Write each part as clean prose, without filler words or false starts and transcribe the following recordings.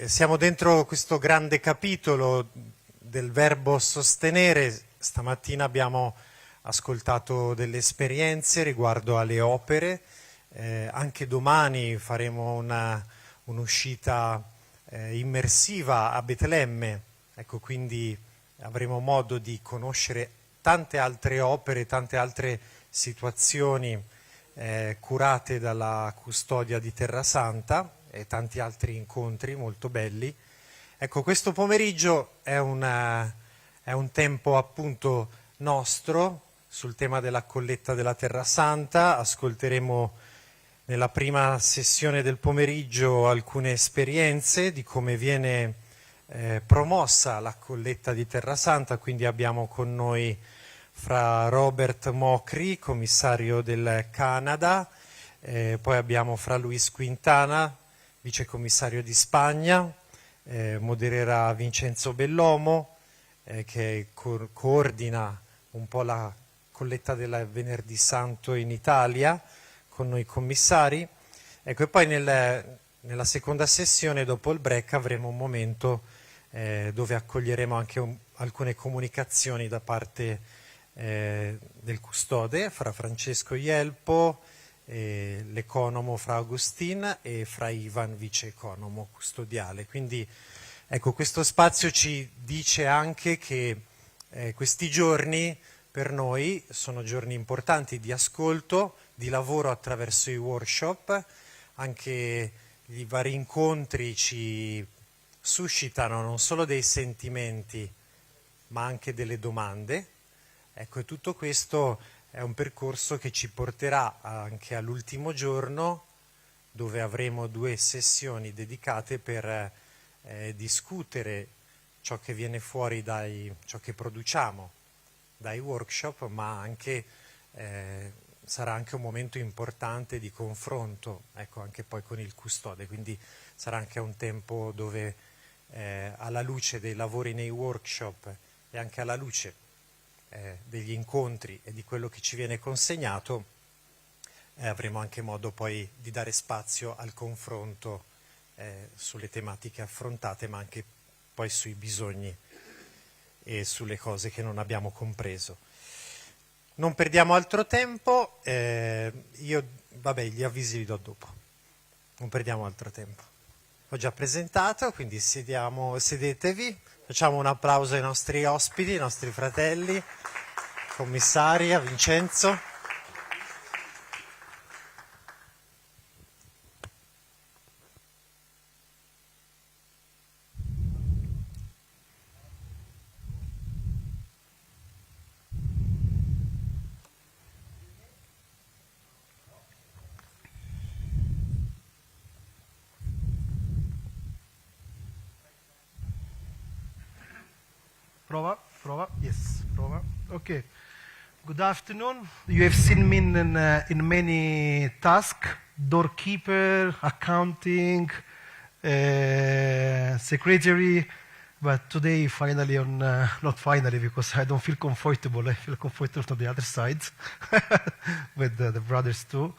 Siamo dentro questo grande capitolo del verbo sostenere. Stamattina abbiamo ascoltato delle esperienze riguardo alle opere, anche domani faremo un'uscita immersiva a Betlemme, ecco, quindi avremo modo di conoscere tante altre opere, tante altre situazioni curate dalla custodia di Terra Santa e tanti altri incontri molto belli. Ecco, questo pomeriggio è un tempo appunto nostro sul tema della colletta della Terra Santa. Ascolteremo nella prima sessione del pomeriggio alcune esperienze di come viene promossa la colletta di Terra Santa, quindi abbiamo con noi fra Robert Mocri, commissario del Canada, poi abbiamo fra Luis Quintana, vice commissario di Spagna, modererà Vincenzo Bellomo, che coordina un po' la colletta del Venerdì Santo in Italia, con noi commissari. Ecco, e poi nella seconda sessione, dopo il break, avremo un momento dove accoglieremo anche alcune comunicazioni da parte del custode, fra Francesco Ielpo, l'economo fra Agustin e fra Ivan, vice economo custodiale. Quindi ecco, questo spazio ci dice anche che questi giorni per noi sono giorni importanti di ascolto, di lavoro attraverso i workshop. Anche i vari incontri ci suscitano non solo dei sentimenti ma anche delle domande. Ecco, e tutto questo è un percorso che ci porterà anche all'ultimo giorno, dove avremo 2 sessioni dedicate per discutere ciò che viene fuori ciò che produciamo dai workshop, ma anche sarà anche un momento importante di confronto, ecco, anche poi con il custode, quindi sarà anche un tempo dove alla luce dei lavori nei workshop e anche alla luce degli incontri e di quello che ci viene consegnato, avremo anche modo poi di dare spazio al confronto sulle tematiche affrontate, ma anche poi sui bisogni e sulle cose che non abbiamo compreso. Non perdiamo altro tempo, gli avvisi li do dopo, non perdiamo altro tempo. Ho già presentato, quindi sedetevi, facciamo un applauso ai nostri ospiti, ai nostri fratelli, commissari, a Vincenzo. Prova, yes, prova. Okay. Good afternoon. You have seen me in many tasks: doorkeeper, accounting, secretary. But today, finally, not finally, because I don't feel comfortable. I feel comfortable on the other side with the brothers too.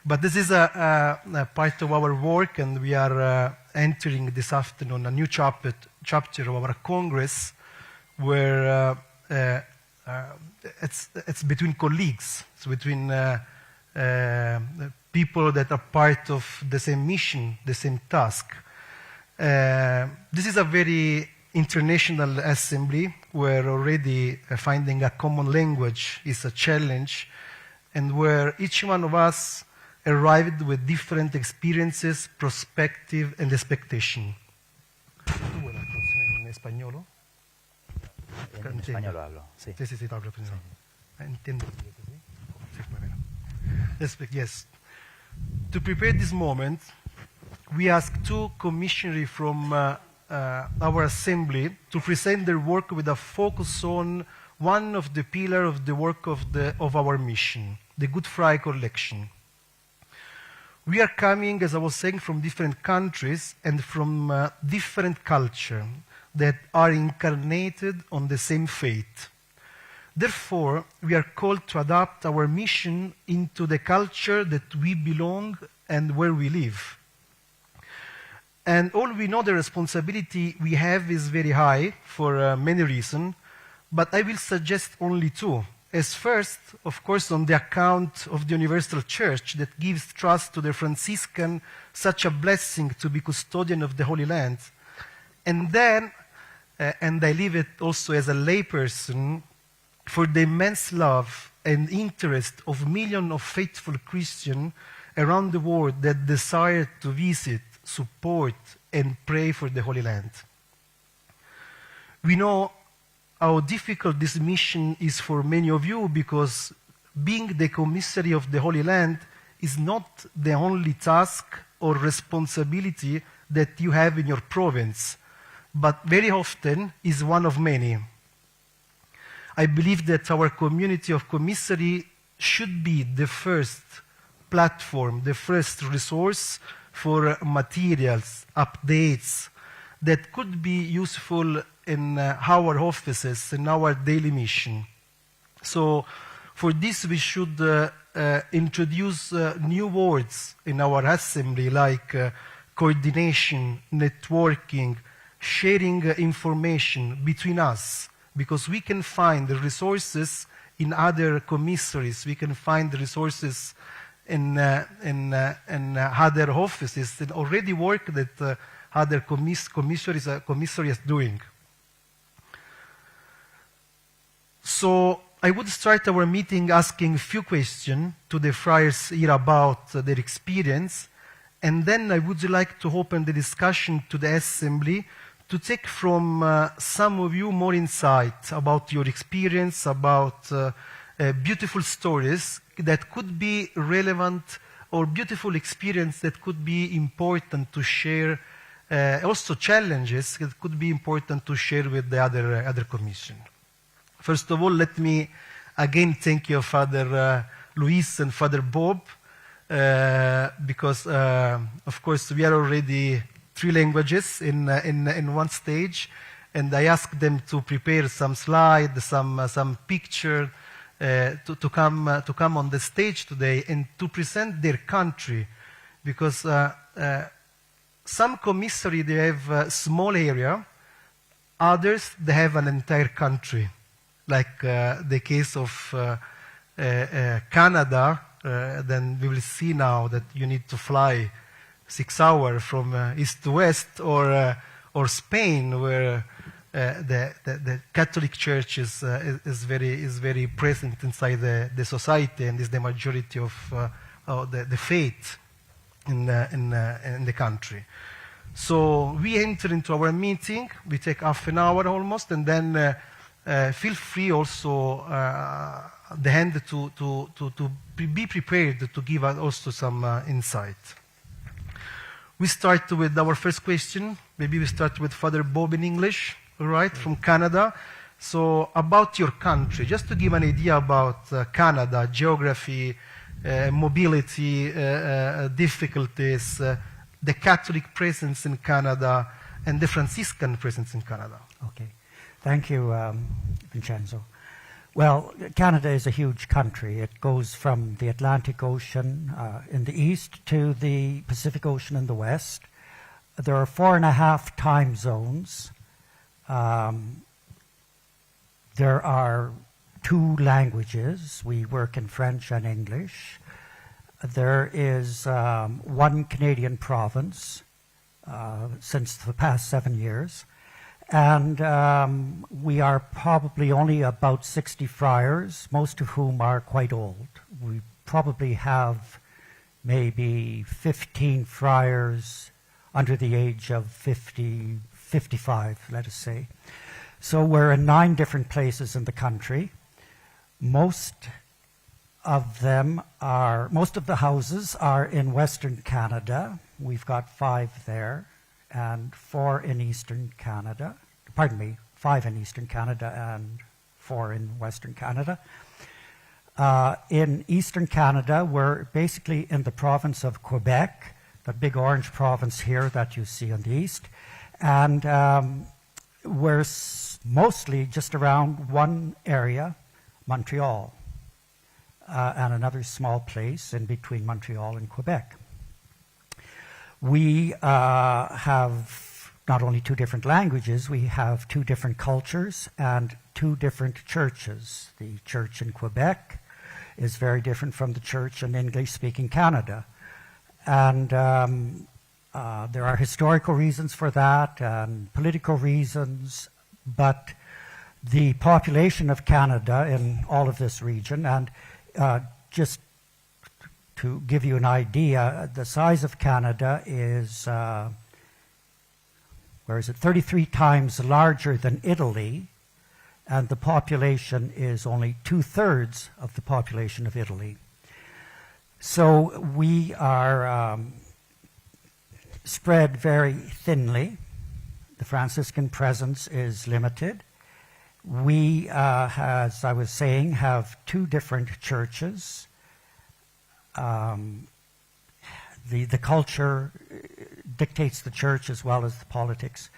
But this is a part of our work, and we are entering this afternoon a new chapter of our Congress, where it's between colleagues, it's between people that are part of the same mission, the same task. This is a very international assembly where already finding a common language is a challenge, and where each one of us arrived with different experiences, perspective, and expectation. ¿En español? En español hablo, sí. Sí, hablo primero. Entiendo. Yes. To prepare this moment, we asked 2 commissioners from our assembly to present their work with a focus on one of the pillars of the work of our mission, the Good Friday collection. We are coming, as I was saying, from different countries and from different cultures that are incarnated on the same faith. Therefore, we are called to adapt our mission into the culture that we belong and where we live. And all we know the responsibility we have is very high for many reasons, but I will suggest only two. As first, of course, on the account of the Universal Church that gives trust to the Franciscan such a blessing to be custodian of the Holy Land. And then, and I leave it also as a layperson, for the immense love and interest of millions of faithful Christians around the world that desire to visit, support, and pray for the Holy Land. We know how difficult this mission is for many of you, because being the Commissary of the Holy Land is not the only task or responsibility that you have in your province, but very often is one of many. I believe that our community of commissary should be the first platform, the first resource for materials, updates that could be useful in our offices, in our daily mission. So for this we should introduce new words in our assembly, like coordination, networking, sharing information between us, because we can find the resources in other commissaries, we can find the resources in other offices, and already work that other commissaries are doing. So I would start our meeting asking a few questions to the friars here about their experience, and then I would like to open the discussion to the assembly to take from some of you more insight about your experience, about beautiful stories that could be relevant, or beautiful experience that could be important to share, also challenges that could be important to share with the other commission. First of all, let me again thank you, Father Luis and Father Bob, because of course we are already 3 languages in one stage, and I asked them to prepare some slides, some picture to come on the stage today and to present their country, because some commissary they have a small area, others they have an entire country, like the case of Canada. Then we will see now that you need to fly 6 hours from east to west, or Spain, where the Catholic Church is very present inside the society, and is the majority of the faith in the country. So we enter into our meeting. We take half an hour almost, and then feel free also the hand to be prepared to give us also some insight. We start with our first question. Maybe we start with Father Bob in English, all right, from Canada. So about your country, just to give an idea about Canada, geography, mobility, difficulties, the Catholic presence in Canada, and the Franciscan presence in Canada. Okay. Thank you, Vincenzo. Well, Canada is a huge country. It goes from the Atlantic Ocean in the east to the Pacific Ocean in the west. There are 4.5 time zones. There are 2 languages. We work in French and English. There is 1 Canadian province since the past 7 years. And we are probably only about 60 friars, most of whom are quite old. We probably have maybe 15 friars under the age of 50, 55, let us say. So we're in 9 different places in the country. Most of the houses are in Western Canada. We've got 5 there, and 4 in Eastern Canada. Pardon me, 5 in Eastern Canada and 4 in Western Canada. In Eastern Canada, we're basically in the province of Quebec, the big orange province here that you see on the east. And we're mostly just around one area, Montreal, and another small place in between Montreal and Quebec. We have not only two different languages, we have two different cultures and two different churches. The church in Quebec is very different from the church in English-speaking Canada. And there are historical reasons for that and political reasons, but the population of Canada in all of this region, and just to give you an idea, the size of Canada is, 33 times larger than Italy, and the population is only 2/3 of the population of Italy. So we are spread very thinly. The Franciscan presence is limited. We, as I was saying, have two different churches. The culture dictates the church as well as the politics.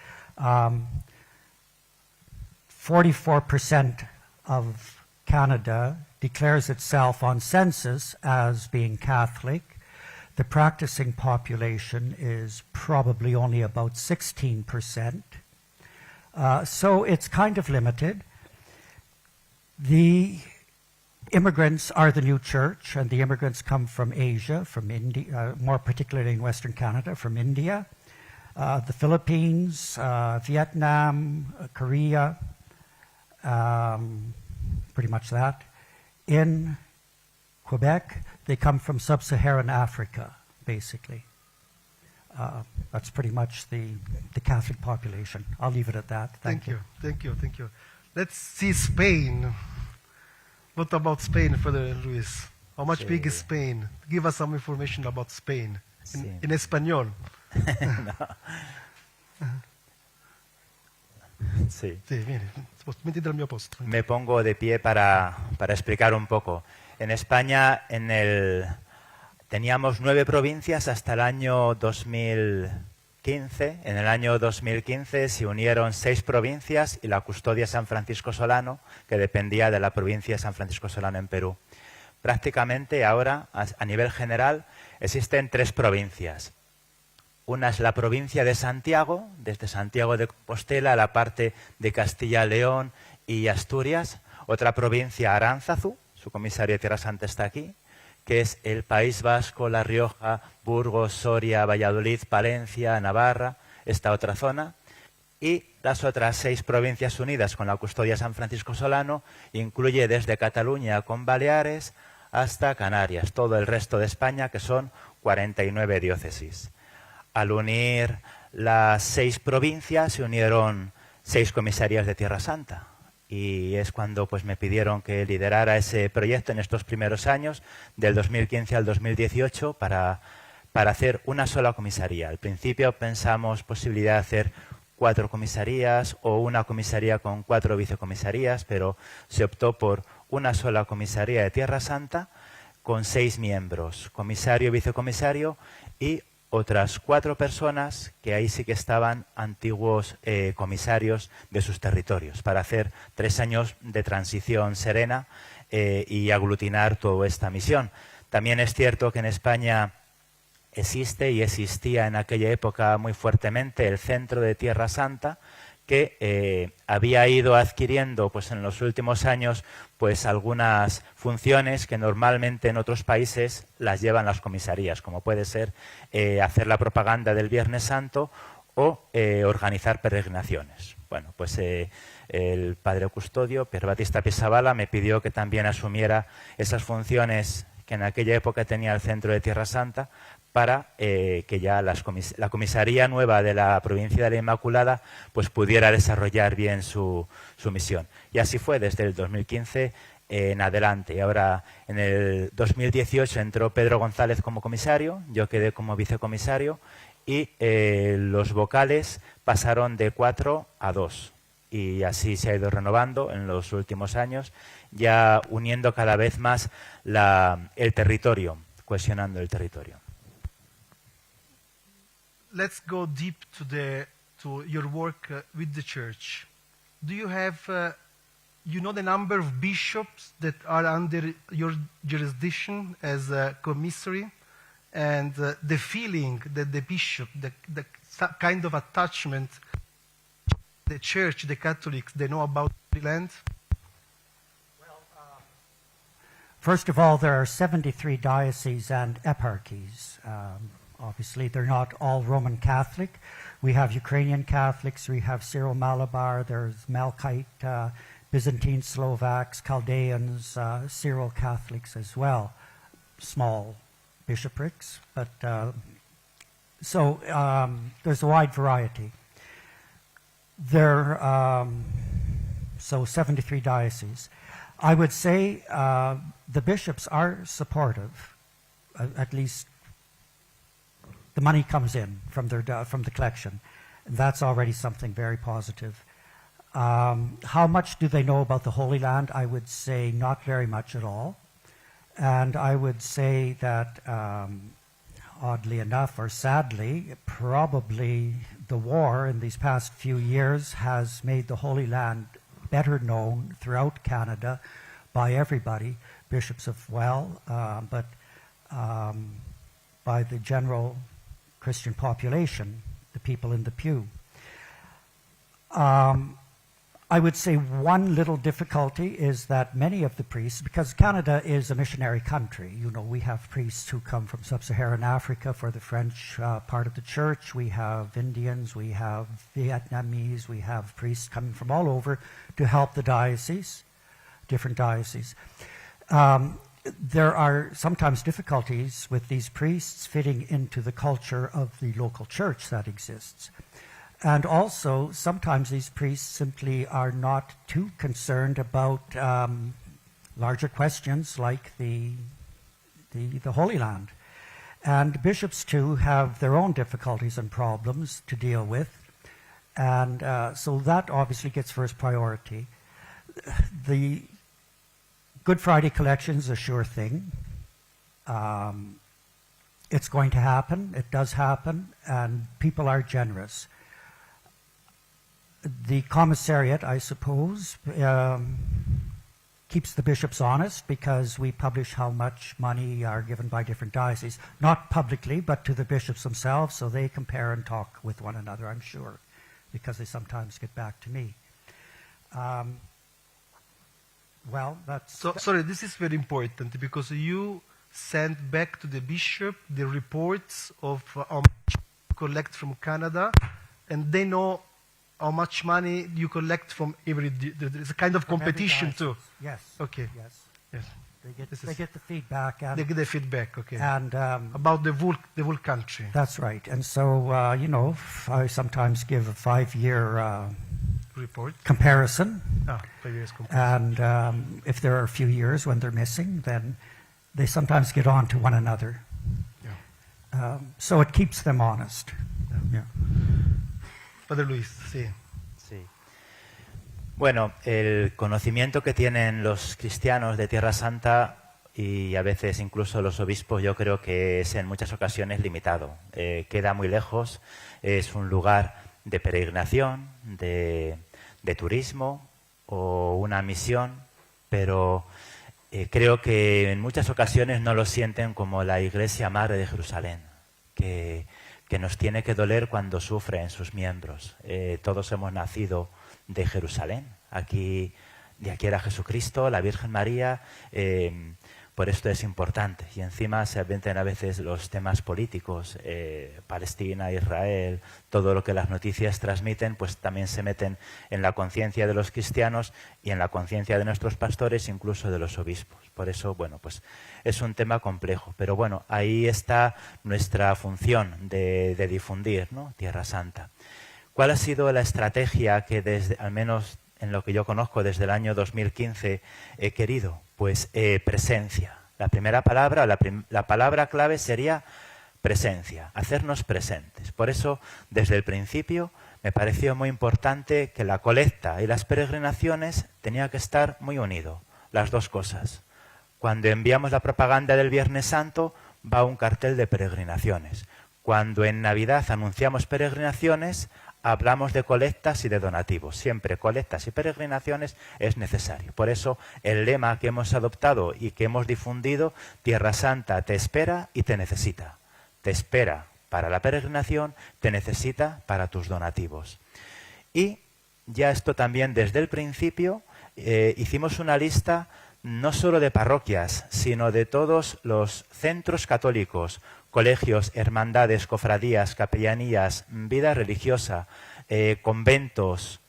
44% of Canada declares itself on census as being Catholic. The practicing population is probably only about 16%. So it's kind of limited. The immigrants are the new church, and the immigrants come from Asia, from India, more particularly in Western Canada, from India, the Philippines, Vietnam, Korea, pretty much that. In Quebec, they come from sub-Saharan Africa, basically. That's pretty much the Catholic population. I'll leave it at that. Thank you. Thank you. Let's see Spain. What about Spain, Father Luis? How much big is Spain? Give us some information about Spain. In español. No. Sí. Sí, mire, mettete al mio posto. Me pongo de pie para explicar un poco. En España teníamos 9 provincias hasta el año 2015. En el año 2015 se unieron 6 provincias y la custodia San Francisco Solano, que dependía de la provincia de San Francisco Solano en Perú. Prácticamente ahora, a nivel general, existen 3 provincias. Una es la provincia de Santiago, desde Santiago de Compostela a la parte de Castilla-León y Asturias. Otra provincia, Aránzazu, su comisario de Tierra Santa está aquí, que es el País Vasco, La Rioja, Burgos, Soria, Valladolid, Palencia, Navarra, esta otra zona. Y las otras 6 provincias unidas con la custodia San Francisco Solano incluye desde Cataluña con Baleares hasta Canarias, todo el resto de España, que son 49 diócesis. Al unir las 6 provincias se unieron 6 comisarios de Tierra Santa. Y es cuando pues, me pidieron que liderara ese proyecto en estos primeros años, del 2015 al 2018, para hacer una sola comisaría. Al principio pensamos posibilidad de hacer 4 comisarías o una comisaría con 4 vicecomisarías, pero se optó por una sola comisaría de Tierra Santa con 6 miembros, comisario, vicecomisario y otras 4 personas que ahí sí que estaban antiguos comisarios de sus territorios, para hacer 3 años de transición serena y aglutinar toda esta misión. También es cierto que en España existe y existía en aquella época muy fuertemente el Centro de Tierra Santa, que había ido adquiriendo pues, en los últimos años pues, algunas funciones que normalmente en otros países las llevan las comisarías, como puede ser hacer la propaganda del Viernes Santo o organizar peregrinaciones. Bueno, pues el padre custodio, Pier Battista Pisabala, me pidió que también asumiera esas funciones que en aquella época tenía el Centro de Tierra Santa, para que ya la comisaría nueva de la provincia de la Inmaculada pues pudiera desarrollar bien su misión. Y así fue desde el 2015 en adelante. Y ahora en el 2018 entró Pedro González como comisario, yo quedé como vicecomisario y los vocales pasaron de 4 a 2. Y así se ha ido renovando en los últimos años, ya uniendo cada vez más el territorio, cohesionando el territorio. Let's go deep to your work with the church. Do you have, you know, the number of bishops that are under your jurisdiction as a commissary, and the feeling that the bishop, the kind of attachment the church, the Catholics, they know about the land? First of all, there are 73 dioceses and eparchies. Obviously, they're not all Roman Catholic. We have Ukrainian Catholics, we have Syro-Malabar, there's Melkite, Byzantine Slovaks, Chaldeans, Syro-Catholics as well. Small bishoprics, but there's a wide variety. So 73 dioceses. I would say the bishops are supportive. At least the money comes in from the collection. That's already something very positive. How much do they know about the Holy Land? I would say not very much at all. And I would say that, oddly enough, or sadly, probably the war in these past few years has made the Holy Land better known throughout Canada by everybody, bishops as well, but by the general Christian population, the people in the pew. I would say one little difficulty is that many of the priests, because Canada is a missionary country, you know, we have priests who come from sub-Saharan Africa for the French part of the church, we have Indians, we have Vietnamese, we have priests coming from all over to help the diocese, different dioceses. There are sometimes difficulties with these priests fitting into the culture of the local church that exists. And also, sometimes these priests simply are not too concerned about larger questions like the Holy Land. And bishops, too, have their own difficulties and problems to deal with. And so that obviously gets first priority. The Good Friday collection is a sure thing. It's going to happen. It does happen. And people are generous. The commissariat, I suppose, keeps the bishops honest because we publish how much money are given by different dioceses. Not publicly, but to the bishops themselves, so they compare and talk with one another, I'm sure, because they sometimes get back to me. Well, that's... Sorry, this is very important because you send back to the bishop the reports of how much you collect from Canada, and they know how much money you collect from every... There's a kind of competition too. Yes. Okay. Yes. They get the feedback. And they get the feedback, okay. And about the whole country. That's right. And so, you know, I sometimes give a 5-year report comparison. 5 years comparison. And if there are a few years when they're missing, then they sometimes get on to one another. Yeah. So it keeps them honest. Yeah. Padre Luis, sí. Sí. Bueno, el conocimiento que tienen los cristianos de Tierra Santa y a veces incluso los obispos, yo creo que es en muchas ocasiones limitado. Queda muy lejos, es un lugar de peregrinación, de turismo o una misión, pero creo que en muchas ocasiones no lo sienten como la Iglesia Madre de Jerusalén, que nos tiene que doler cuando sufren sus miembros. Todos hemos nacido de Jerusalén. De aquí era Jesucristo, la Virgen María, por esto es importante. Y encima se meten a veces los temas políticos, Palestina, Israel, todo lo que las noticias transmiten, pues también se meten en la conciencia de los cristianos y en la conciencia de nuestros pastores, incluso de los obispos. Por eso, bueno, pues es un tema complejo. Pero bueno, ahí está nuestra función de difundir, ¿no? Tierra Santa. ¿Cuál ha sido la estrategia que desde, al menos en lo que yo conozco desde el año 2015 he querido? Pues presencia. La primera palabra, la palabra clave sería presencia, hacernos presentes. Por eso, desde el principio, me pareció muy importante que la colecta y las peregrinaciones tenían que estar muy unidos, las dos cosas. Cuando enviamos la propaganda del Viernes Santo, va un cartel de peregrinaciones. Cuando en Navidad anunciamos peregrinaciones, hablamos de colectas y de donativos. Siempre colectas y peregrinaciones es necesario. Por eso el lema que hemos adoptado y que hemos difundido, Tierra Santa te espera y te necesita. te espera para la peregrinación, te necesita para tus donativos. Y ya esto también desde el principio hicimos una lista no solo de parroquias, sino de todos los centros católicos, colegios, hermandades, cofradías, capellanías, vida religiosa, conventos,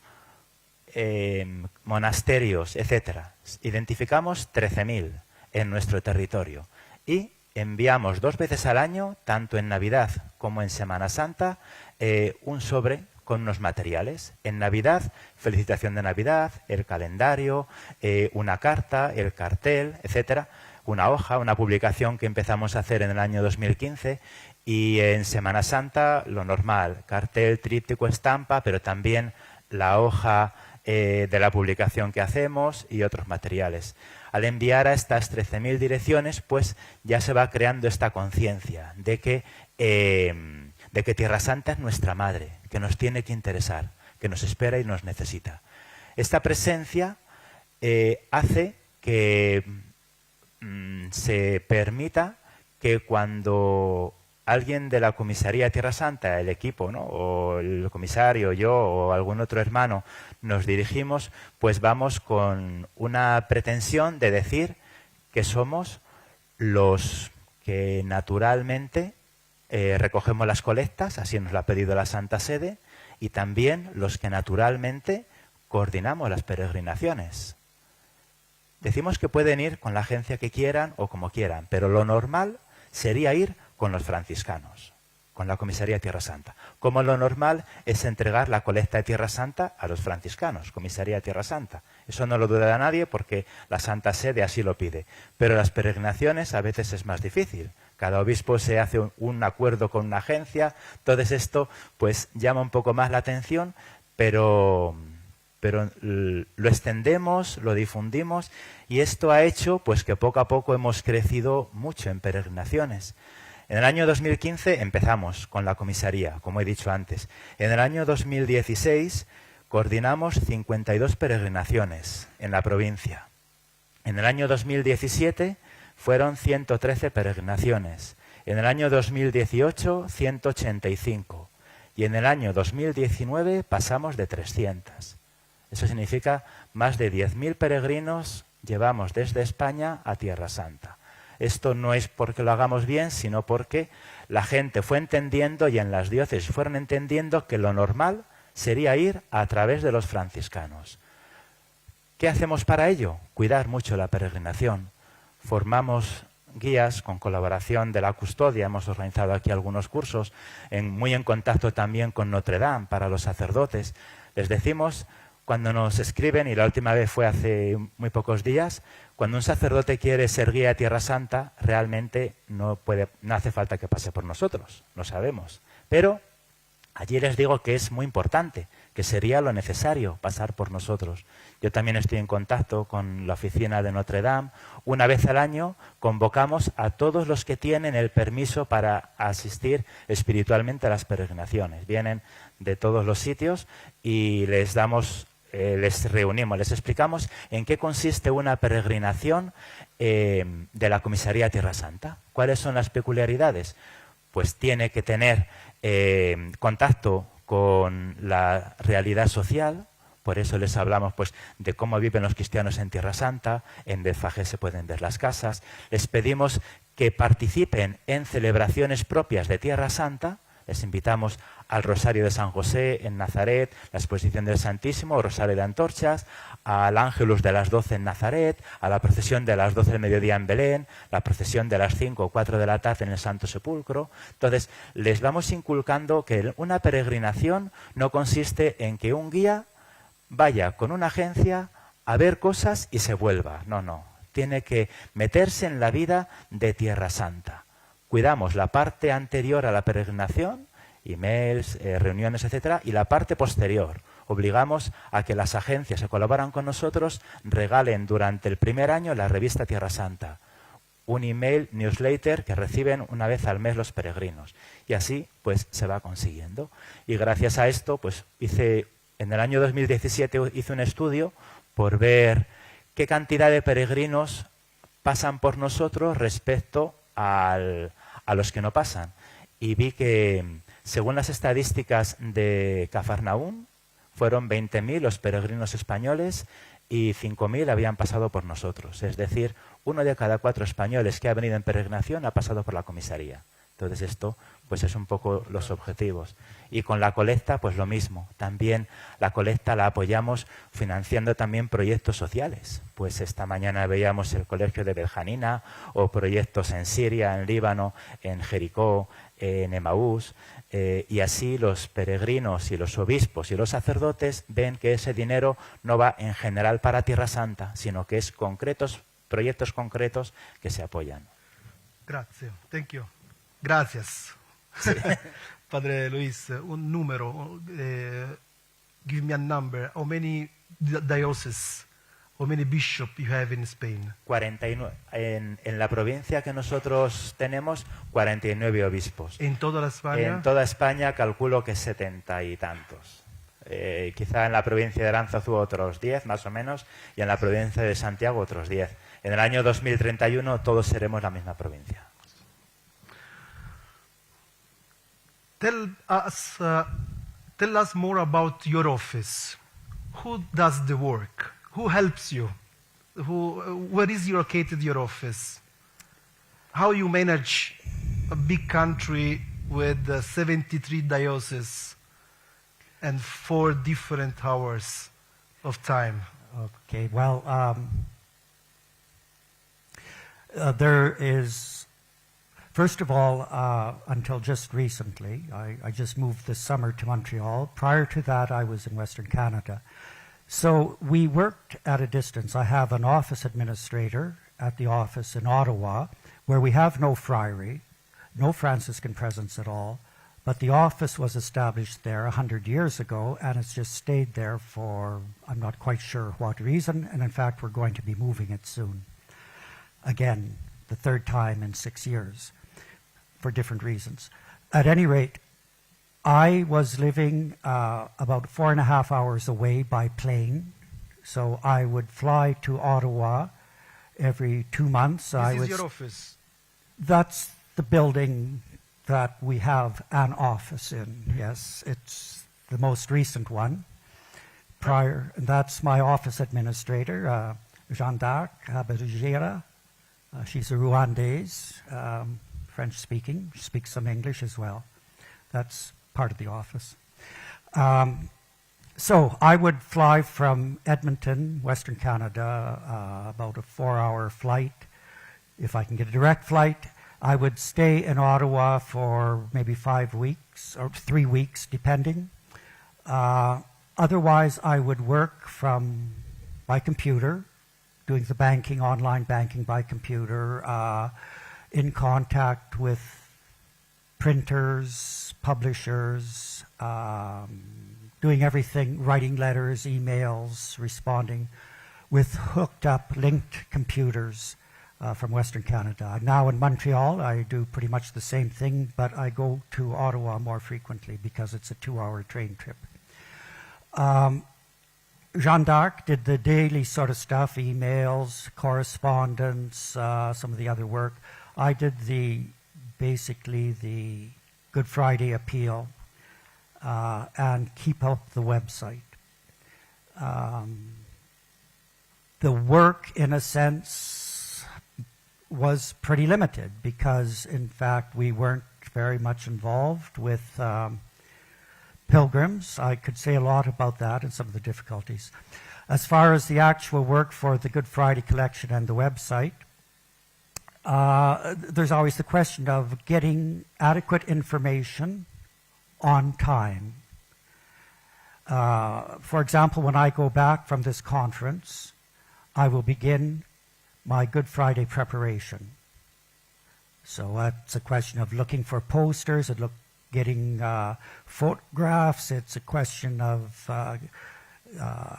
monasterios, etc. Identificamos 13.000 en nuestro territorio y enviamos 2 veces al año, tanto en Navidad como en Semana Santa, un sobre con unos materiales. En Navidad, felicitación de Navidad, el calendario, una carta, el cartel, etcétera, una hoja, una publicación que empezamos a hacer en el año 2015, y en Semana Santa lo normal, cartel, tríptico, estampa, pero también la hoja de la publicación que hacemos y otros materiales. Al enviar a estas 13.000 direcciones, pues ya se va creando esta conciencia de que Tierra Santa es nuestra madre, que nos tiene que interesar, que nos espera y nos necesita. Esta presencia hace que se permita que cuando alguien de la Comisaría de Tierra Santa, el equipo, ¿no?, o el comisario, yo o algún otro hermano, nos dirigimos, pues vamos con una pretensión de decir que somos los que naturalmente recogemos las colectas, así nos lo ha pedido la Santa Sede, y también los que naturalmente coordinamos las peregrinaciones. Decimos que pueden ir con la agencia que quieran o como quieran, pero lo normal sería ir con los franciscanos, con la Comisaría de Tierra Santa. Como lo normal es entregar la colecta de Tierra Santa a los franciscanos, Comisaría de Tierra Santa. Eso no lo duda nadie porque la Santa Sede así lo pide. Pero las peregrinaciones a veces es más difícil. Cada obispo se hace un acuerdo con una agencia. Todo esto pues llama un poco más la atención, pero lo extendemos, lo difundimos, y esto ha hecho pues que poco a poco hemos crecido mucho en peregrinaciones. En el año 2015 empezamos con la comisaría, como he dicho antes. En el año 2016 coordinamos 52 peregrinaciones en la provincia. En el año 2017 fueron 113 peregrinaciones. En el año 2018, 185. Y en el año 2019 pasamos de 300. Eso significa más de 10.000 peregrinos llevamos desde España a Tierra Santa. Esto no es porque lo hagamos bien, sino porque la gente fue entendiendo y en las diócesis fueron entendiendo que lo normal sería ir a través de los franciscanos. ¿Qué hacemos para ello? Cuidar mucho la peregrinación. Formamos guías con colaboración de la custodia, hemos organizado aquí algunos cursos, muy en contacto también con Notre Dame para los sacerdotes. Les decimos, cuando nos escriben, y la última vez fue hace muy pocos días, cuando un sacerdote quiere ser guía de Tierra Santa, realmente no hace falta que pase por nosotros, lo sabemos. Pero allí les digo que es muy importante, que sería lo necesario pasar por nosotros. Yo también estoy en contacto con la oficina de Notre Dame. Una vez al año convocamos a todos los que tienen el permiso para asistir espiritualmente a las peregrinaciones. Vienen de todos los sitios y les reunimos, les explicamos en qué consiste una peregrinación de la Comisaría de Tierra Santa. ¿Cuáles son las peculiaridades? Pues tiene que tener contacto con la realidad social. Por eso les hablamos pues de cómo viven los cristianos en Tierra Santa. En Betfagé se pueden ver las casas. Les pedimos que participen en celebraciones propias de Tierra Santa. Les invitamos al Rosario de San José en Nazaret, la exposición del Santísimo, Rosario de Antorchas, al Ángelus de las 12 en Nazaret, a la procesión de las 12 del mediodía en Belén, la procesión de las 5 o 4 de la tarde en el Santo Sepulcro. Entonces, les vamos inculcando que una peregrinación no consiste en que un guía vaya con una agencia a ver cosas y se vuelva. No. Tiene que meterse en la vida de Tierra Santa. Cuidamos la parte anterior a la peregrinación, emails, reuniones, etcétera, y la parte posterior. Obligamos a que las agencias que colaboran con nosotros regalen durante el primer año la revista Tierra Santa, un email newsletter que reciben una vez al mes los peregrinos. Y así pues se va consiguiendo. Y gracias a esto pues en el año 2017 hice un estudio por ver qué cantidad de peregrinos pasan por nosotros respecto a los que no pasan. y vi que, según las estadísticas de Cafarnaún, fueron 20.000 los peregrinos españoles y 5.000 habían pasado por nosotros. Es decir, 1 de cada 4 españoles que ha venido en peregrinación ha pasado por la comisaría. Entonces esto pues es un poco los objetivos. Y con la colecta pues lo mismo. También la colecta la apoyamos financiando también proyectos sociales. Pues esta mañana veíamos el colegio de Beljanina o proyectos en Siria, en Líbano, en Jericó, en Emaús. Y así los peregrinos y los obispos y los sacerdotes ven que ese dinero no va en general para Tierra Santa, sino que es proyectos concretos que se apoyan. Grazie, thank you. Gracias. Sí. Padre Luis, un número, give me a number. How many dioceses, how many bishops you have in Spain? 49. En la provincia que nosotros tenemos, 49 obispos. ¿En toda la España? En toda España calculo que 70 y tantos. Quizá en la provincia de Aránzazu otros 10 más o menos, y en la provincia de Santiago otros 10. En el año 2031 todos seremos la misma provincia. Tell us more about your office. Who does the work? Who helps you? Where is located your office? How you manage a big country with 73 dioceses and 4 different hours of time? Okay, well, there is, first of all, until just recently, I just moved this summer to Montreal. Prior to that, I was in Western Canada. So we worked at a distance. I have an office administrator at the office in Ottawa, where we have no friary, no Franciscan presence at all, but the office was established there 100 years ago, and it's just stayed there for, I'm not quite sure what reason, and in fact we're going to be moving it soon. Again, the 3rd time in 6 years, for different reasons. At any rate, I was living about 4.5 hours away by plane, so I would fly to Ottawa every 2 months. This is your office? That's the building that we have an office in, yes. It's the most recent one. That's my office administrator, Jeanne d'Arc Habergera. She's a Rwandaise, French-speaking. She speaks some English as well. That's part of the office. So I would fly from Edmonton, Western Canada, about a 4-hour flight. If I can get a direct flight, I would stay in Ottawa for maybe 5 weeks or 3 weeks, depending. Otherwise, I would work from my computer, doing the banking, online banking by computer, in contact with printers, publishers, doing everything, writing letters, emails, responding with hooked up, linked computers from Western Canada. Now in Montreal, I do pretty much the same thing, but I go to Ottawa more frequently because it's a 2-hour train trip. Jeanne d'Arc did the daily sort of stuff, emails, correspondence, some of the other work. I did basically the Good Friday appeal and keep up the website. The work, in a sense, was pretty limited because, in fact, we weren't very much involved with pilgrims. I could say a lot about that and some of the difficulties. As far as the actual work for the Good Friday collection and the website, there's always the question of getting adequate information on time. For example, when I go back from this conference, I will begin my Good Friday preparation. So that's a question of looking for posters and getting photographs. It's a question of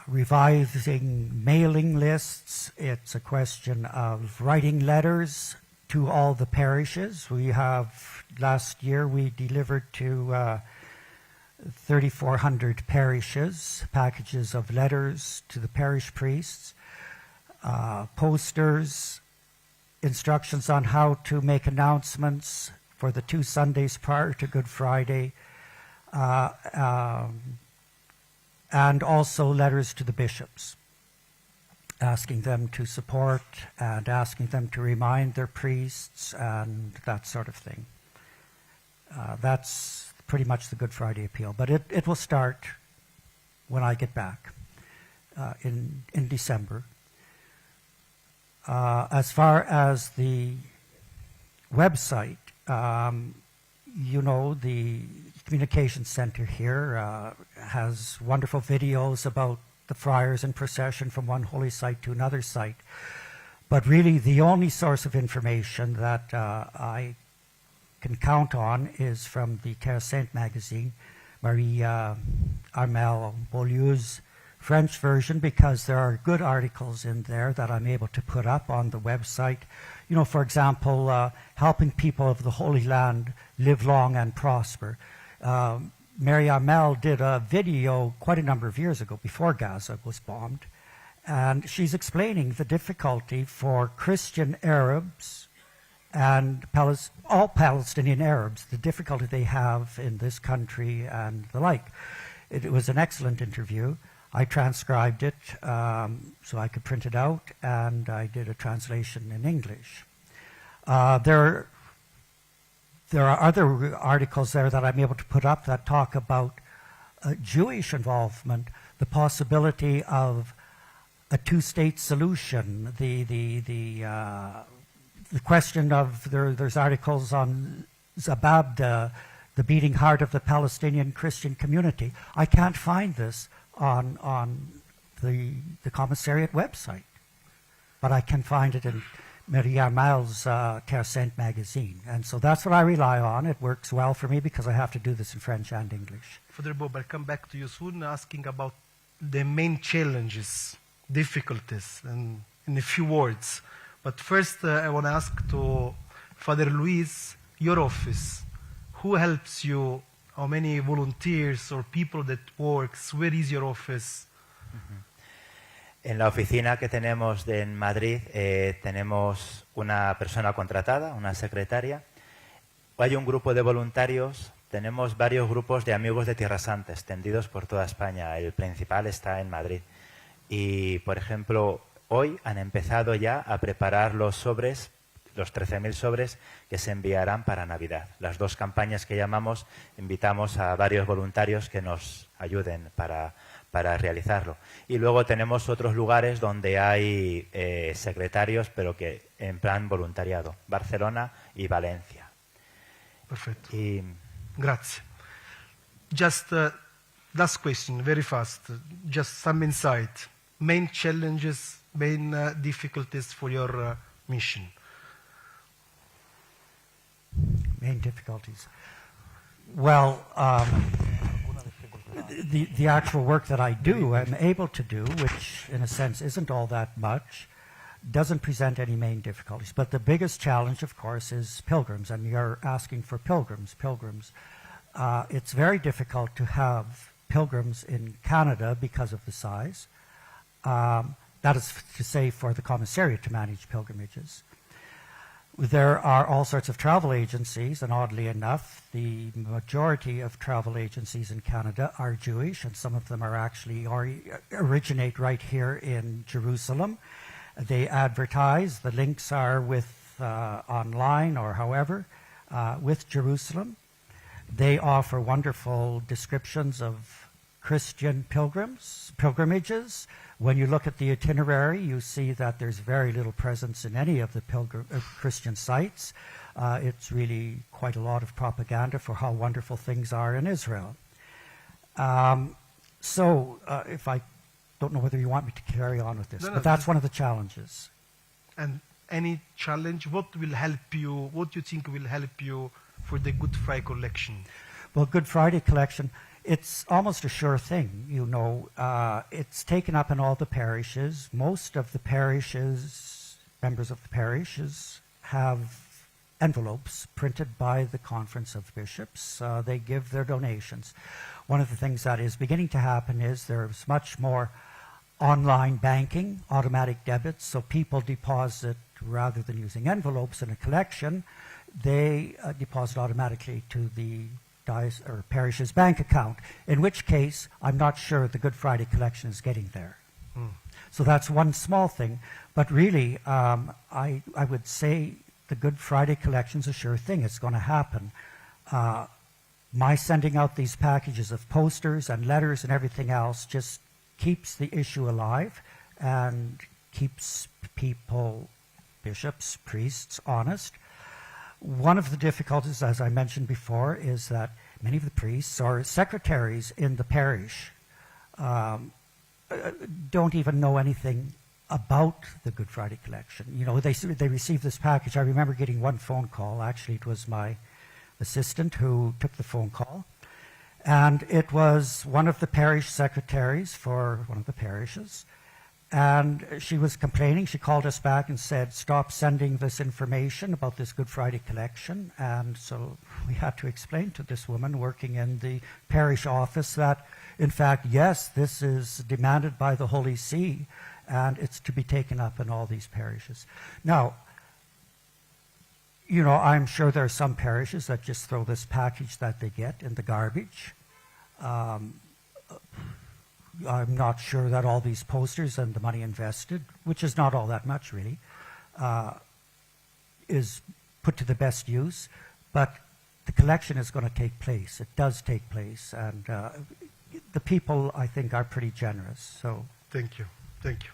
revising mailing lists. It's a question of writing letters to all the parishes. Last year we delivered to 3,400 parishes, packages of letters to the parish priests, posters, instructions on how to make announcements for the 2 Sundays prior to Good Friday, and also letters to the bishops, asking them to support and asking them to remind their priests and that sort of thing. That's pretty much the Good Friday appeal. But it will start when I get back in December. As far as the website, you know, the Communications Center here has wonderful videos about the friars in procession from one holy site to another site. But really the only source of information that I can count on is from the Terre magazine, Marie Armel Beaulieu's French version, because there are good articles in there that I'm able to put up on the website. You know, for example, helping people of the Holy Land live long and prosper. Mary Armel did a video quite a number of years ago, before Gaza was bombed, and she's explaining the difficulty for Christian Arabs and all Palestinian Arabs, the difficulty they have in this country and the like. It was an excellent interview. I transcribed it so I could print it out, and I did a translation in English. There are other articles there that I'm able to put up that talk about Jewish involvement, the possibility of a 2-state solution, the question of, there's articles on Zababda, the beating heart of the Palestinian Christian community. I can't find this on the Commissariat website, but I can find it in Marie Armel's Terre magazine. And so that's what I rely on. It works well for me because I have to do this in French and English. Father Bob, I'll come back to you soon asking about the main challenges, difficulties, and in a few words. But first, I want to ask to Father Luis, your office, who helps you? How many volunteers or people that works? Where is your office? En la oficina que tenemos en Madrid tenemos una persona contratada, una secretaria. Hay un grupo de voluntarios, tenemos varios grupos de amigos de Tierra Santa extendidos por toda España. El principal está en Madrid. Y, por ejemplo, hoy han empezado ya a preparar los sobres, los 13.000 sobres que se enviarán para Navidad. Las 2 campañas que llamamos, invitamos a varios voluntarios que nos ayuden para realizarlo. Y luego tenemos otros lugares donde hay secretarios, pero que en plan voluntariado. Barcelona y Valencia. Perfecto. Grazie. Just last question, very fast. Just some insight. Main challenges, main difficulties for your mission. Main difficulties. Well, the actual work that I do, I'm able to do, which in a sense isn't all that much, doesn't present any main difficulties. But the biggest challenge, of course, is pilgrims, and you're asking for pilgrims. It's very difficult to have pilgrims in Canada because of the size. That is to say, for the Commissariat to manage pilgrimages. There are all sorts of travel agencies, and oddly enough, the majority of travel agencies in Canada are Jewish, and some of them are actually originate right here in Jerusalem. They advertise, the links are with online or however, with Jerusalem. They offer wonderful descriptions of Christian pilgrimages. When you look at the itinerary, you see that there's very little presence in any of the Christian sites. It's really quite a lot of propaganda for how wonderful things are in Israel. If I don't know whether you want me to carry on with this, but that's one of the challenges. And any challenge, what will help you, what do you think will help you for the Good Friday collection? Well, Good Friday collection, it's almost a sure thing, you know. It's taken up in all the parishes. Most of the parishes, members of the parishes, have envelopes printed by the Conference of Bishops. They give their donations. One of the things that is beginning to happen is there's much more online banking, automatic debits, so people deposit rather than using envelopes in a collection. they deposit automatically to the parish's bank account, in which case I'm not sure the Good Friday collection is getting there. So that's one small thing, but really I would say the Good Friday collection is a sure thing. It's going to happen. My sending out these packages of posters and letters and everything else just keeps the issue alive and keeps people, bishops, priests, honest. One of the difficulties, as I mentioned before, is that many of the priests or secretaries in the parish don't even know anything about the Good Friday collection. You know, they receive this package. I remember getting one phone call. Actually, it was my assistant who took the phone call. And it was one of the parish secretaries for one of the parishes. And she was complaining. She called us back and said, stop sending this information about this Good Friday collection. And so we had to explain to this woman working in the parish office that, in fact, yes, this is demanded by the Holy See, and it's to be taken up in all these parishes. Now, you know, I'm sure there are some parishes that just throw this package that they get in the garbage. I'm not sure that all these posters and the money invested, which is not all that much really, is put to the best use. But the collection is going to take place. It does take place. And the people, I think, are pretty generous. So. Thank you. Thank you.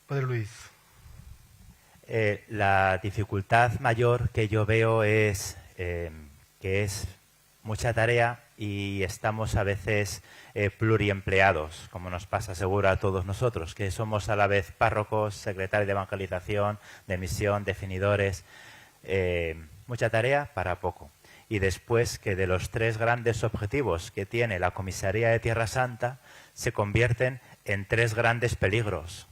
Padre Luis. La dificultad mayor que yo veo es que es mucha tarea y estamos a veces pluriempleados, como nos pasa seguro a todos nosotros, que somos a la vez párrocos, secretarios de evangelización, de misión, definidores, mucha tarea para poco. Y después que de los 3 grandes objetivos que tiene la Comisaría de Tierra Santa se convierten en 3 grandes peligros,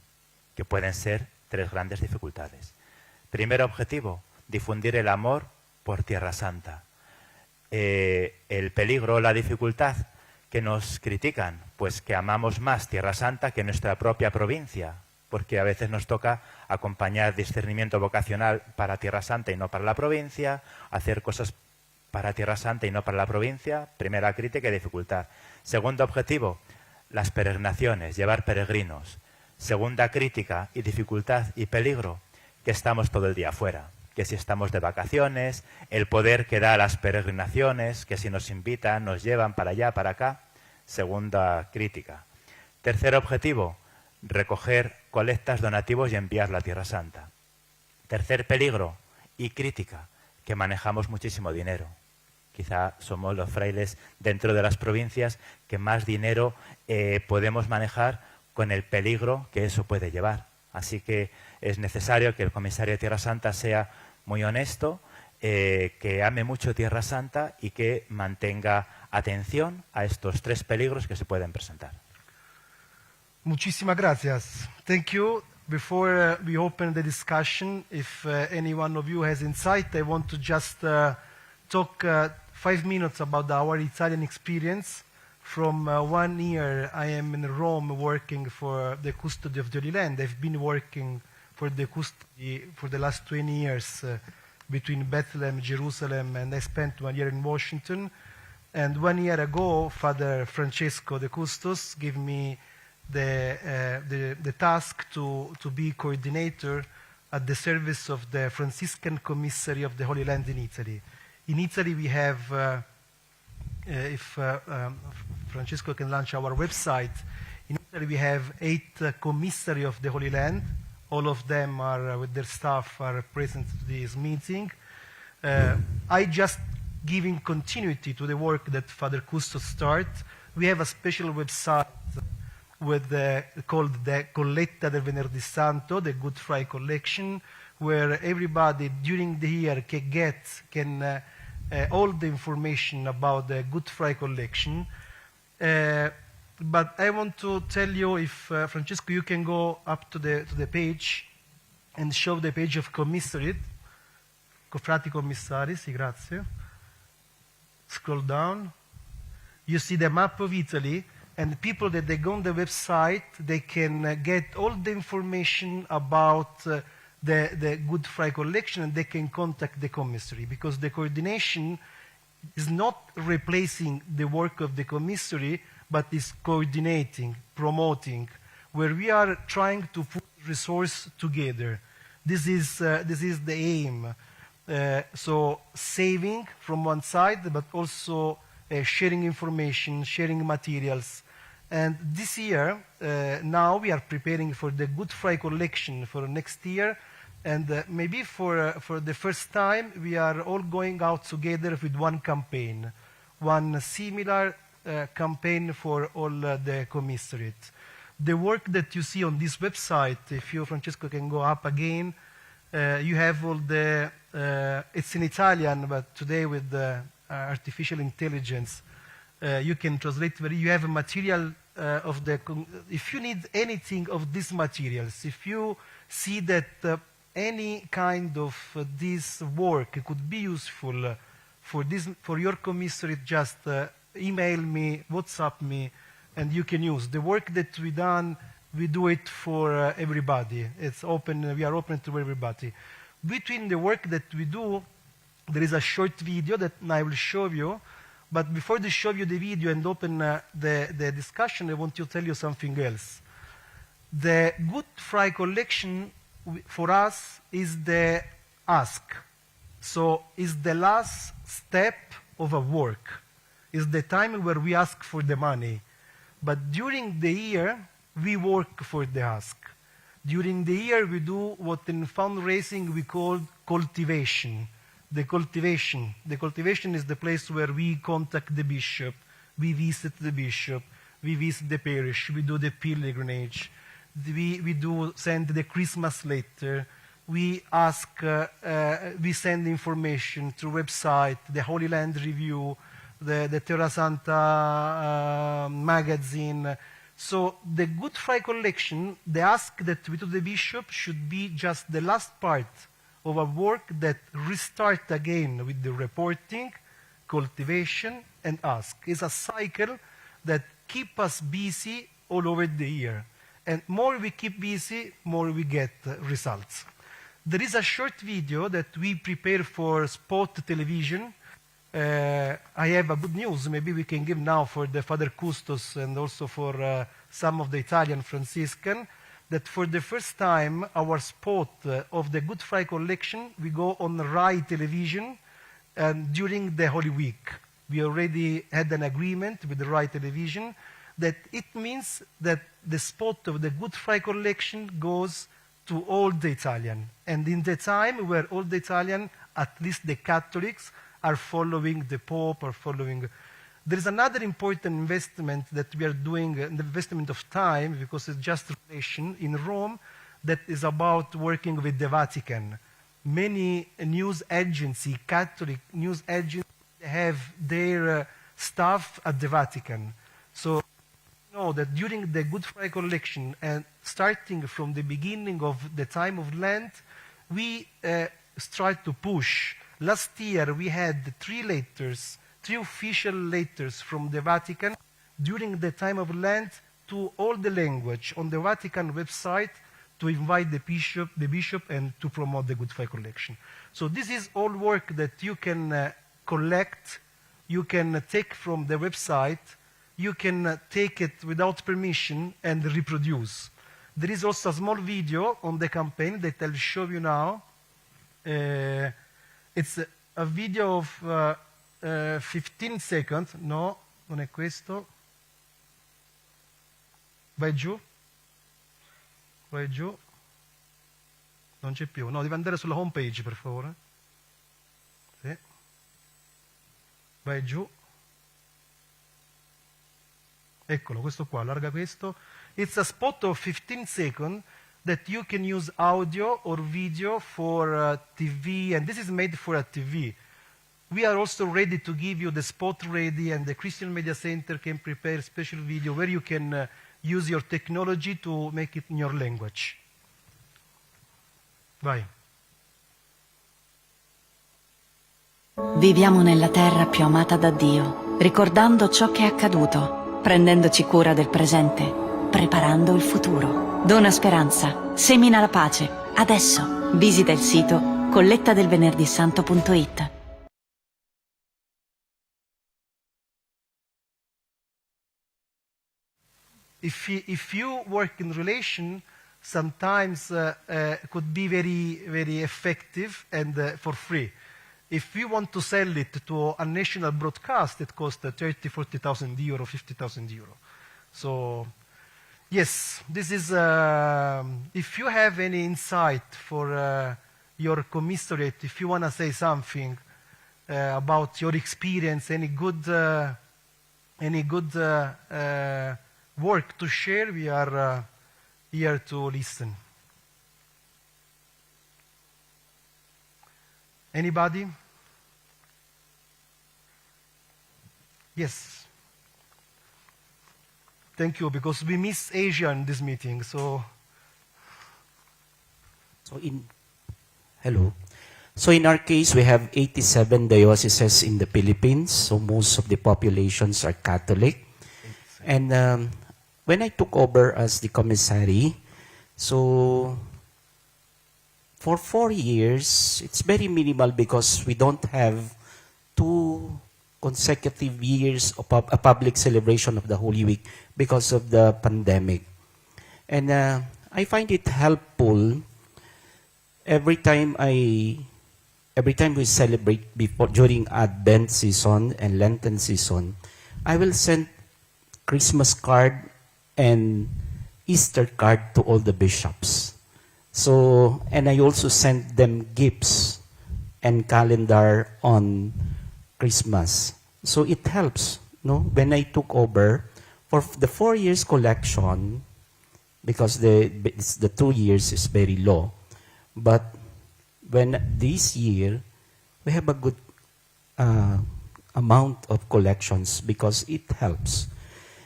que pueden ser 3 grandes dificultades. Primer objetivo, difundir el amor por Tierra Santa. El peligro, la dificultad que nos critican, pues que amamos más Tierra Santa que nuestra propia provincia, porque a veces nos toca acompañar discernimiento vocacional para Tierra Santa y no para la provincia, hacer cosas para Tierra Santa y no para la provincia. Primera crítica y dificultad. Segundo objetivo, las peregrinaciones, llevar peregrinos. Segunda crítica y dificultad y peligro, que estamos todo el día fuera, que si estamos de vacaciones, el poder que da las peregrinaciones, que si nos invitan, nos llevan para allá, para acá. Segunda crítica. Tercer objetivo, recoger colectas, donativos y enviarla a Tierra Santa. Tercer peligro y crítica, que manejamos muchísimo dinero. Quizá somos los frailes dentro de las provincias que más dinero podemos manejar con el peligro que eso puede llevar. Así que es necesario que el comisario de Tierra Santa sea muy honesto, que ame mucho Tierra Santa y que mantenga atención a estos 3 peligros que se pueden presentar. Muchísimas gracias. Thank you. Before we open the discussion, if any one of you has insight, I want to just talk 5 minutes about our Italian experience. From 1 year, I am in Rome working for the custody of the Holy Land. I've been working for the custody for the last 20 years between Bethlehem, Jerusalem, and I spent 1 year in Washington. And 1 year ago, Father Francesco de Custos gave me the task to be coordinator at the service of the Franciscan Commissary of the Holy Land in Italy. In Italy, we have, if Francesco can launch our website, in Italy we have 8 Commissari of the Holy Land. All of them are, with their staff, are present at this meeting. I just giving continuity to the work that Father Custos started. We have a special website with called the Colletta del Venerdì Santo, the Good Friday collection, where everybody during the year can all the information about the Good Friday collection. But I want to tell you, if Francesco, you can go up to the page and show the page of Commissariat, Frati Commissari, sì, grazie. Scroll down. You see the map of Italy, and people that they go on the website, they can get all the information about the Good Friday collection, and they can contact the commissary, because the coordination is not replacing the work of the commissary, but is coordinating, promoting, where we are trying to put resource together. This is the aim. So saving from one side, but also sharing information, sharing materials. And this year, now we are preparing for the Good Friday collection for next year. And maybe for the first time, we are all going out together with one campaign, one similar campaign for all the commissariat. The work that you see on this website, if you, Francesco, can go up again, you have all the, it's in Italian, but today with artificial intelligence, you can translate, you have a material of the, if you need anything of these materials, if you see that any kind of this work could be useful for your commissariat, just email me, WhatsApp me, and you can use. The work that we done, we do it for everybody. It's open, we are open to everybody. Between the work that we do, there is a short video that I will show you. But before I show you the video and open the discussion, I want to tell you something else. The Good Friday collection for us is the ask. So it's the last step of a work. It's the time where we ask for the money. But during the year, we work for the ask. During the year, we do what in fundraising we call cultivation. The cultivation is the place where we contact the bishop, we visit the bishop, we visit the parish, we do the pilgrimage, we do send the Christmas letter, we ask, we send information through website, the Holy Land Review, the Terra Santa magazine. So the Good Friday collection, the ask that we do the bishop should be just the last part of a work that restart again with the reporting, cultivation, and ask. It's a cycle that keep us busy all over the year. And more we keep busy, more we get results. There is a short video that we prepare for spot television. I have a good news, maybe we can give now for the Father Custos and also for some of the Italian Franciscan, that for the first time, our spot of the Good Friday collection, we go on Rai television during the Holy Week. We already had an agreement with the Rai television that it means that the spot of the Good Friday collection goes to all the Italian. And in the time where all the Italian, at least the Catholics, are following the Pope, are following. There is another important investment that we are doing, the investment of time, because it's just relation in Rome, that is about working with the Vatican. Many news agencies, Catholic news agencies, have their staff at the Vatican. So you know that during the Good Friday collection and starting from the beginning of the time of Lent, we try to push. Last year we had 3 letters, 3 official letters from the Vatican during the time of Lent to all the language on the Vatican website to invite the bishop and to promote the Good Friday collection. So this is all work that you can collect, you can take from the website, you can take it without permission and reproduce. There is also a small video on the campaign that I'll show you now. It's a video of 15 seconds. No, non è questo. Vai giù. Vai giù. Non c'è più. No, deve andare sulla home page, per favore. Sì. Vai giù. Eccolo, questo qua, allarga questo. It's a spot of 15 seconds that you can use audio or video for TV, and this is made for a TV. We are also ready to give you the spot ready, and the Christian Media Center can prepare special video where you can use your technology to make it in your language. Vai. Viviamo nella terra più amata da Dio, ricordando ciò che è accaduto, prendendoci cura del presente, preparando il futuro. Dona speranza, semina la pace. Adesso visita il sito collettadelvenerdìsanto.it. If you work in relation, sometimes could be very effective and for free. If we want to sell it to a national broadcast, it costs 30, 40,000 euro, 50,000 euro. So, yes, this is, if you have any insight for your commissariat, if you want to say something about your experience, any good work to share, we are here to listen. Anybody? Yes. Thank you, because we miss Asia in this meeting, so. Hello. So in our case, we have 87 dioceses in the Philippines, so most of the populations are Catholic. And when I took over as the commissary, so for 4 years, it's very minimal because we don't have 2 consecutive years of a public celebration of the Holy Week because of the pandemic. And I find it helpful every time we celebrate during Advent season and Lenten season, I will send Christmas card and Easter card to all the bishops. So, and I also sent them gifts and calendar on Christmas. So it helps, no? When I took over, for the 4 years collection, because the 2 years is very low, but when this year, we have a good amount of collections because it helps.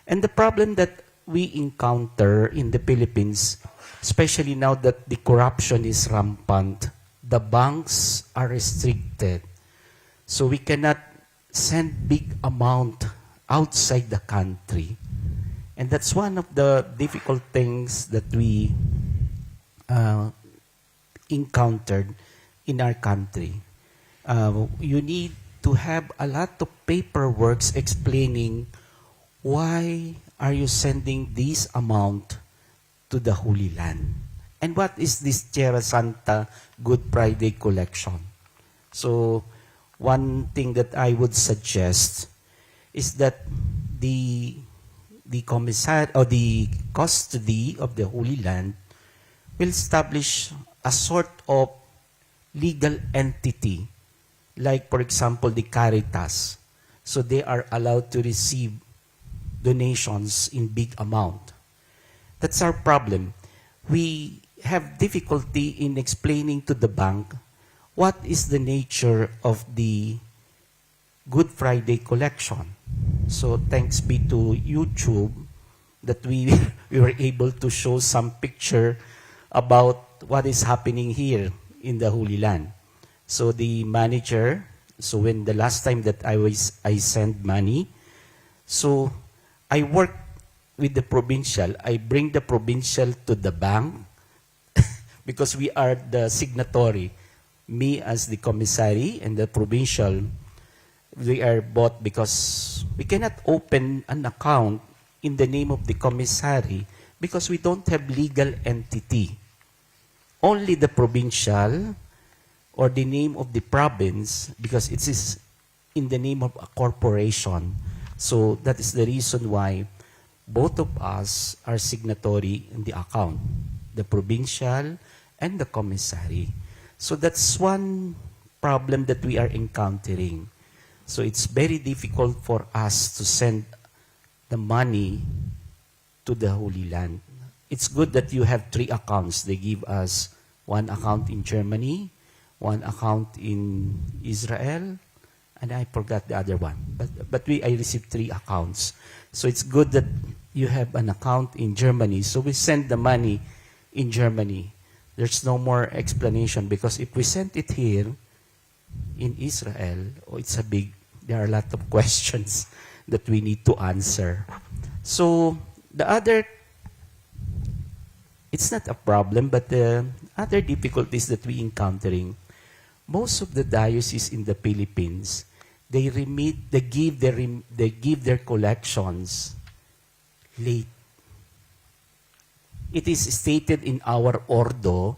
And the problem that we encounter in the Philippines, especially now that the corruption is rampant, the banks are restricted. So we cannot send big amount outside the country. And that's one of the difficult things that we encountered in our country. You need to have a lot of paperwork explaining why are you sending this amount to the Holy Land? And what is this Tierra Santa Good Friday collection? So, one thing that I would suggest is that the commissar or the custody of the Holy Land will establish a sort of legal entity, like for example the Caritas. So they are allowed to receive donations in big amount. That's our problem. We have difficulty in explaining to the bank what is the nature of the Good Friday collection. So thanks be to YouTube that we were able to show some picture about what is happening here in the Holy Land. So the manager, so when the last time that I sent money, so I work with the provincial. I bring the provincial to the bank because we are the signatory. Me as the commissary and the provincial, we are both because we cannot open an account in the name of the commissary because we don't have legal entity. Only the provincial or the name of the province, because it is in the name of a corporation. So that is the reason why both of us are signatory in the account, the provincial and the commissary. So that's one problem that we are encountering. So it's very difficult for us to send the money to the Holy Land. It's good that you have 3 accounts. They give us 1 account in Germany, 1 account in Israel, and I forgot the other one. But I received 3 accounts. So it's good that you have an account in Germany. So we send the money in Germany. There's no more explanation because if we send it here in Israel, there are a lot of questions that we need to answer. So the other it's not a problem, but the other difficulties that we encountering, most of the dioceses in the Philippines, they give their collections late. It is stated in our ordo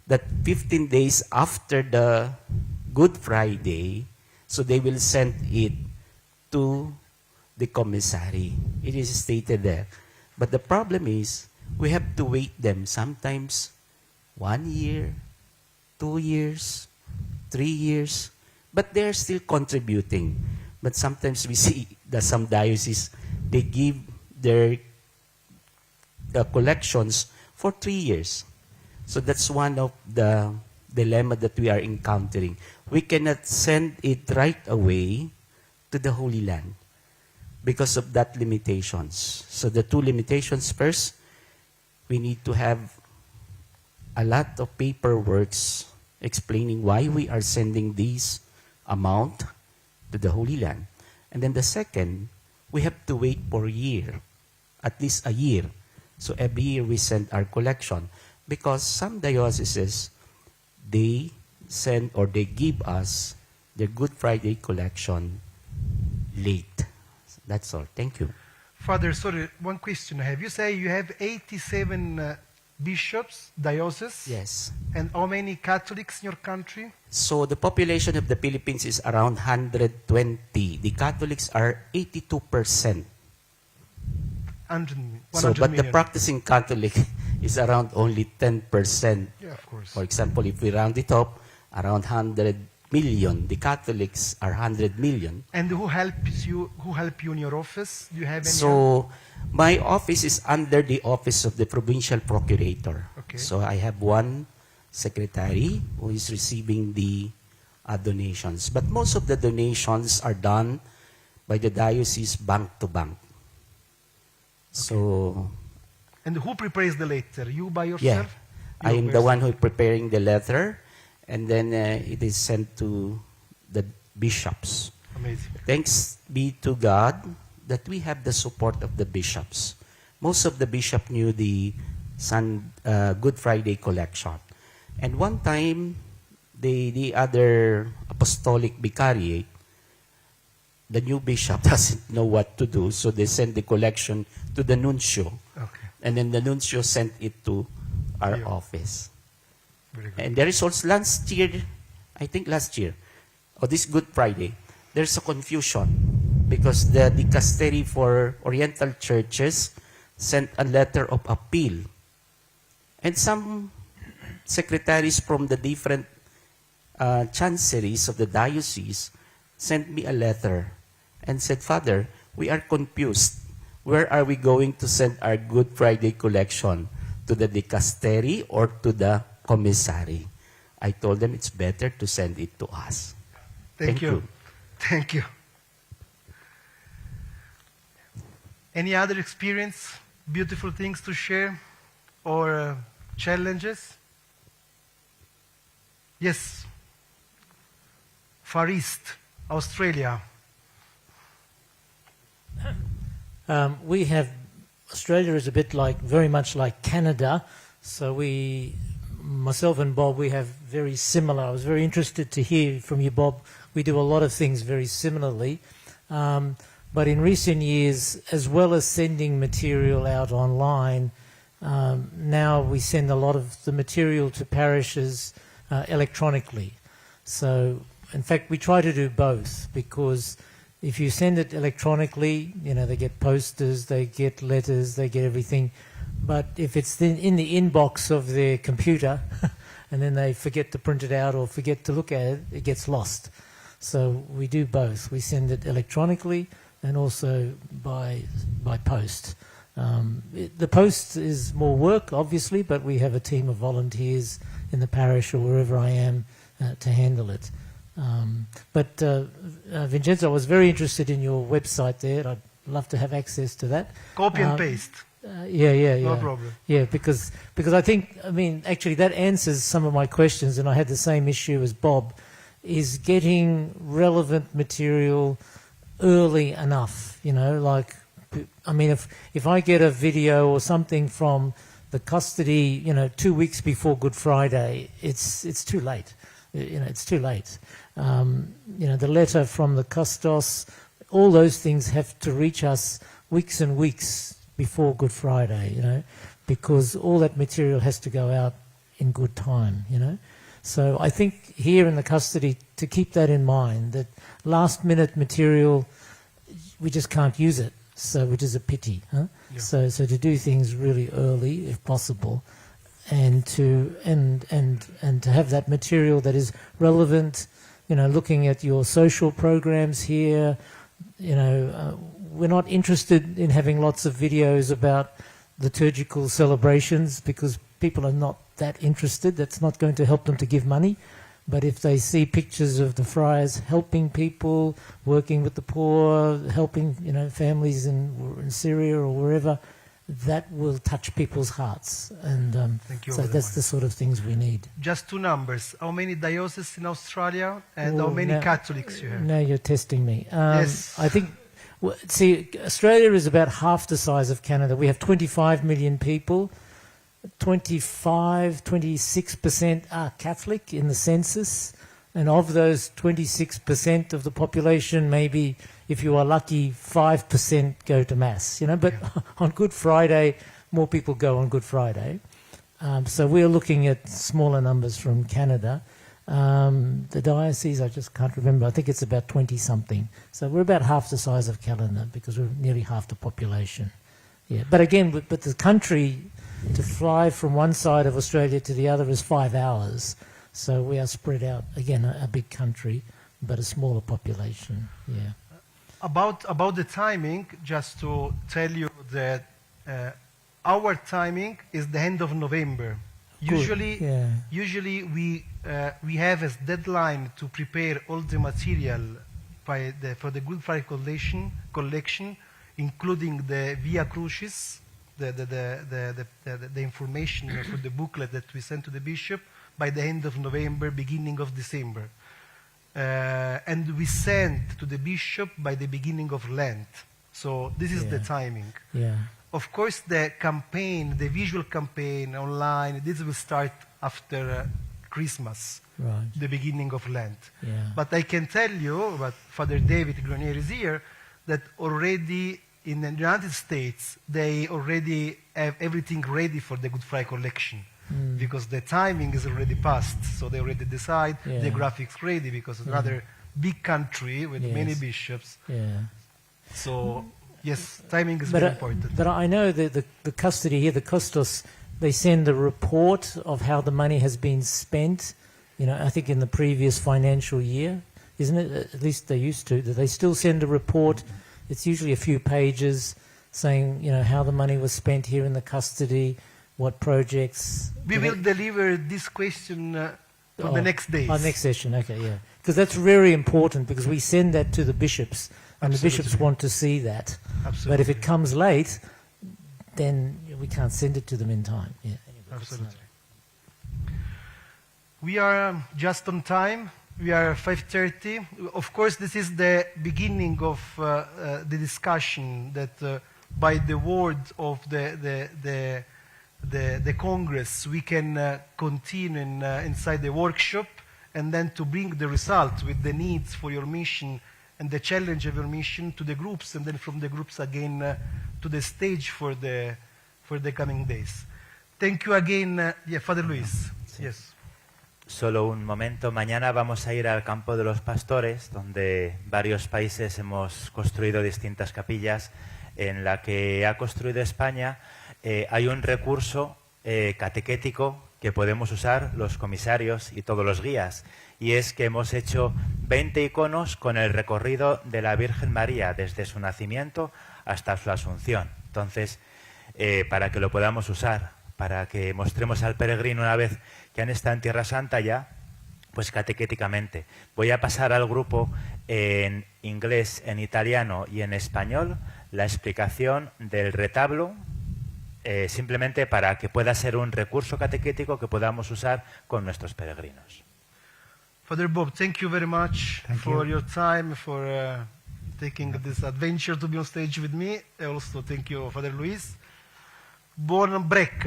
that 15 days after the Good Friday, so they will send it to the Commissari. It is stated there. But the problem is, we have to wait them sometimes 1 year, 2 years, 3 years, but they're still contributing. But sometimes we see that some dioceses, they give their collections for 3 years. So that's one of the dilemma that we are encountering. We cannot send it right away to the Holy Land because of that limitations. So the two limitations, first, we need to have a lot of paperwork explaining why we are sending this amount to the Holy Land. And then the second, we have to wait for a year, at least a year. So every year we send our collection because some dioceses, they send or they give us their Good Friday collection late. That's all. Thank you. Father, sorry, one question I have. You say you have 87 bishops, dioceses? Yes. And how many Catholics in your country? So the population of the Philippines is around 120. The Catholics are 82%. 100 So, but the million. practicing Catholic is around only 10%. Yeah, of course. For example, if we round it up, around 100 million. The Catholics are 100 million. And who helps you? Who help you in your office? Do you have any help? So, my office is under the office of the provincial procurator. Okay. So, I have one secretary who is receiving the donations. But most of the donations are done by the diocese bank to bank. So, And who prepares the letter? You by yeah, yourself? I You am the one who is preparing the letter, and then it is sent to the bishops. Amazing. Thanks be to God that we have the support of the bishops. Most of the bishops knew the Good Friday collection. And one time, the other apostolic vicariate, the new bishop doesn't know what to do, so they send the collection to the nuncio. Okay. And then the nuncio sent it to our Yeah. office. Very good. And the results last year, or this Good Friday, there's a confusion because the dicastery for Oriental churches sent a letter of appeal. And some secretaries from the different chanceries of the diocese sent me a letter and said, Father, we are confused. Where are we going to send our Good Friday collection? To the dicastery or to the commissary? I told them it's better to send it to us. Thank you. Thank you. Any other experience, beautiful things to share, or challenges? Yes. Far East, Australia. We have, Australia is a bit like, very much like Canada, so myself and Bob, we have very similar. I was very interested to hear from you, Bob. We do a lot of things very similarly. But in recent years, as well as sending material out online, now we send a lot of the material to parishes electronically. So, in fact, we try to do both, because if you send it electronically, they get posters, they get letters, they get everything. But if it's in the inbox of their computer and then they forget to print it out or forget to look at it, it gets lost. So we do both. We send it electronically and also by post. The post is more work, obviously, but we have a team of volunteers in the parish or wherever I am to handle it. But Vincenzo, I was very interested in your website there. I'd love to have access to that. Copy and paste. Yeah. No problem. Yeah, because actually that answers some of my questions, and I had the same issue as Bob, is getting relevant material early enough. If I get a video or something from the custody, 2 weeks before Good Friday, it's too late. It's too late. The letter from the custos, all those things have to reach us weeks and weeks before Good Friday, because all that material has to go out in good time, So I think here in the custody, to keep that in mind, that last-minute material, we just can't use it, which is a pity. Huh? Yeah. So to do things really early, if possible, and to have that material that is relevant, looking at your social programs here, we're not interested in having lots of videos about liturgical celebrations because people are not that interested. That's not going to help them to give money. But if they see pictures of the friars helping people, working with the poor, helping families in Syria or wherever, that will touch people's hearts. And so that's the sort of things we need. Just two numbers. How many dioceses in Australia and how many Catholics you have? Now you're testing me. Yes. I think, Australia is about half the size of Canada. We have 25 million people. 26% are Catholic in the census, and of those 26% of the population, maybe if you are lucky, 5% go to Mass. But on Good Friday, more people go on Good Friday. So we're looking at smaller numbers from Canada. The diocese, I just can't remember. I think it's about 20-something. So we're about half the size of Canada because we're nearly half the population. Yeah, but again, but the country. To fly from one side of Australia to the other is 5 hours. So we are spread out, again, a big country, but a smaller population. Yeah. About the timing, just to tell you that our timing is the end of November. Good. Usually we have as deadline to prepare all the material for the Good Friday collection, including the Via Crucis, the information for the booklet that we sent to the bishop by the end of November, beginning of December. And we sent to the bishop by the beginning of Lent. So this is the timing. Yeah. Of course, the campaign, the visual campaign online, this will start after Christmas, right. The beginning of Lent. Yeah. But I can tell you, but Father David Grenier is here, that already in the United States, they already have everything ready for the Good Friday collection because the timing is already passed. So they already decide the graphics ready because it's another big country with many bishops. Yeah. So, yes, timing is very important. But I know that the custody here, the custos, they send a report of how the money has been spent, I think in the previous financial year, isn't it? At least they used to. They still send a report. It's usually a few pages saying, how the money was spent here in the custody, what projects. We will deliver this question on the next days. Next session, okay, yeah. Because that's very important because we send that to the bishops and the bishops want to see that. Absolutely. But if it comes late, then we can't send it to them in time. Yeah. Absolutely. We are just on time. We are 5:30. Of course, this is the beginning of the discussion that by the word of the Congress, we can continue inside the workshop and then to bring the results with the needs for your mission and the challenge of your mission to the groups and then from the groups again to the stage for the coming days. Thank you again, Father Luis. Yes. Solo un momento. Mañana vamos a ir al campo de los pastores, donde varios países hemos construido distintas capillas. En la que ha construido España hay un recurso catequético que podemos usar los comisarios y todos los guías. Y es que hemos hecho 20 iconos con el recorrido de la Virgen María desde su nacimiento hasta su asunción. Entonces, para que lo podamos usar, para que mostremos al peregrino una vez que han estado en Tierra Santa ya, pues catequéticamente. Voy a pasar al grupo en inglés, en italiano y en español la explicación del retablo, simplemente para que pueda ser un recurso catequético que podamos usar con nuestros peregrinos. Father Bob, thank you very much for your time, for taking this adventure to be on stage with me. Also, thank you, Father Luis. Buon break.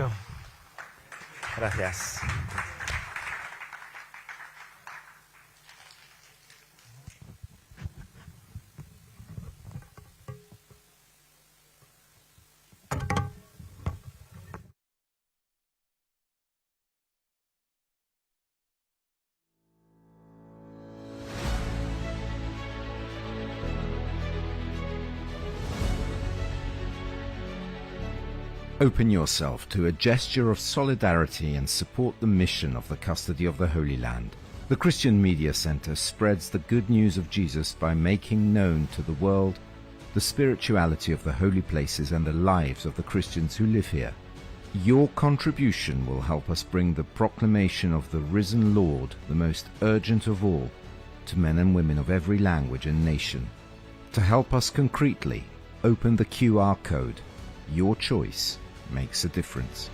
Gracias. Open yourself to a gesture of solidarity and support the mission of the Custody of the Holy Land. The Christian Media Center spreads the good news of Jesus by making known to the world the spirituality of the holy places and the lives of the Christians who live here. Your contribution will help us bring the proclamation of the risen Lord, the most urgent of all, to men and women of every language and nation. To help us concretely, open the QR code. Your choice makes a difference.